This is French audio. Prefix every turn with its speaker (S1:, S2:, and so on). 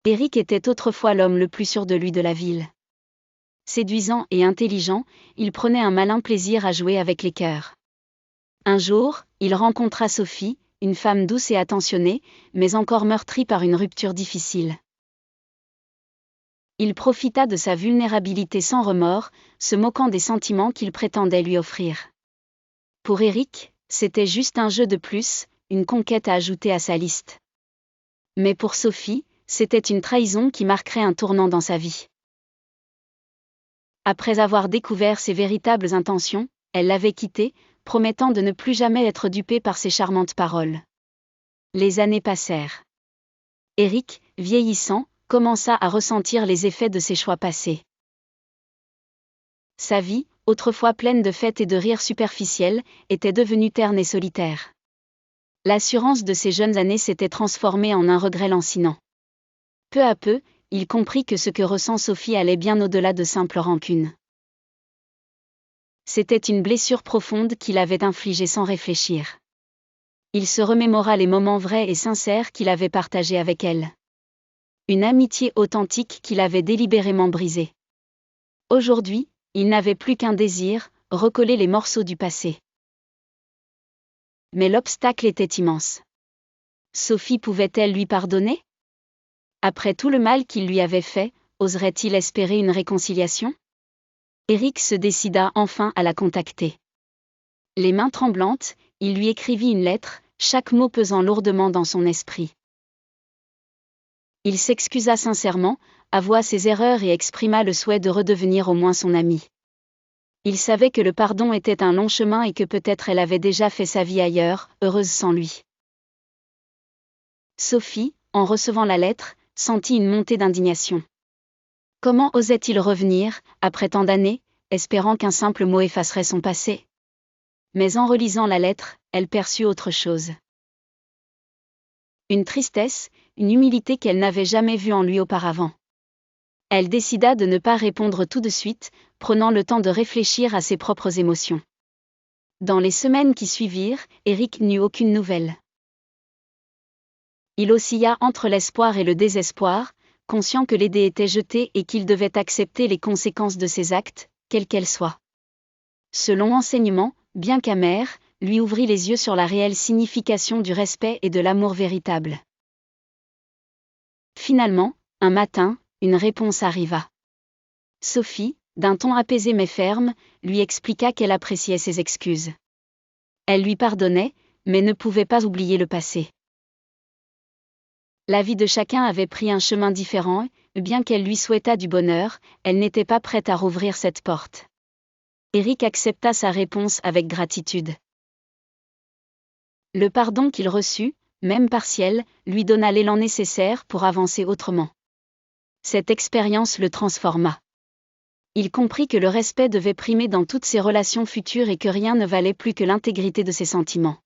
S1: Eric était autrefois l'homme le plus sûr de lui de la ville. Séduisant et intelligent, il prenait un malin plaisir à jouer avec les cœurs. Un jour, il rencontra Sophie, une femme douce et attentionnée, mais encore meurtrie par une rupture difficile. Il profita de sa vulnérabilité sans remords, se moquant des sentiments qu'il prétendait lui offrir. Pour Eric, c'était juste un jeu de plus, une conquête à ajouter à sa liste. Mais pour Sophie, c'était une trahison qui marquerait un tournant dans sa vie. Après avoir découvert ses véritables intentions, elle l'avait quitté, promettant de ne plus jamais être dupée par ses charmantes paroles. Les années passèrent. Eric, vieillissant, commença à ressentir les effets de ses choix passés. Sa vie, autrefois pleine de fêtes et de rires superficiels, était devenue terne et solitaire. L'assurance de ses jeunes années s'était transformée en un regret lancinant. Peu à peu, il comprit que ce que ressent Sophie allait bien au-delà de simples rancunes. C'était une blessure profonde qu'il avait infligée sans réfléchir. Il se remémora les moments vrais et sincères qu'il avait partagés avec elle. Une amitié authentique qu'il avait délibérément brisée. Aujourd'hui, il n'avait plus qu'un désir, recoller les morceaux du passé. Mais l'obstacle était immense. Sophie pouvait-elle lui pardonner ? Après tout le mal qu'il lui avait fait, oserait-il espérer une réconciliation ? Eric se décida enfin à la contacter. Les mains tremblantes, il lui écrivit une lettre, chaque mot pesant lourdement dans son esprit. Il s'excusa sincèrement, avoua ses erreurs et exprima le souhait de redevenir au moins son ami. Il savait que le pardon était un long chemin et que peut-être elle avait déjà fait sa vie ailleurs, heureuse sans lui. Sophie, en recevant la lettre, sentit une montée d'indignation. Comment osait-il revenir, après tant d'années, espérant qu'un simple mot effacerait son passé ? Mais en relisant la lettre, elle perçut autre chose. Une tristesse, une humilité qu'elle n'avait jamais vue en lui auparavant. Elle décida de ne pas répondre tout de suite, prenant le temps de réfléchir à ses propres émotions. Dans les semaines qui suivirent, Eric n'eut aucune nouvelle. Il oscilla entre l'espoir et le désespoir, conscient que les dés étaient jetés et qu'il devait accepter les conséquences de ses actes, quelles qu'elles soient. Ce long enseignement, bien qu'amer, lui ouvrit les yeux sur la réelle signification du respect et de l'amour véritable. Finalement, un matin, une réponse arriva. Sophie, d'un ton apaisé mais ferme, lui expliqua qu'elle appréciait ses excuses. Elle lui pardonnait, mais ne pouvait pas oublier le passé. La vie de chacun avait pris un chemin différent, et bien qu'elle lui souhaitât du bonheur, elle n'était pas prête à rouvrir cette porte. Eric accepta sa réponse avec gratitude. Le pardon qu'il reçut, même partiel, lui donna l'élan nécessaire pour avancer autrement. Cette expérience le transforma. Il comprit que le respect devait primer dans toutes ses relations futures et que rien ne valait plus que l'intégrité de ses sentiments.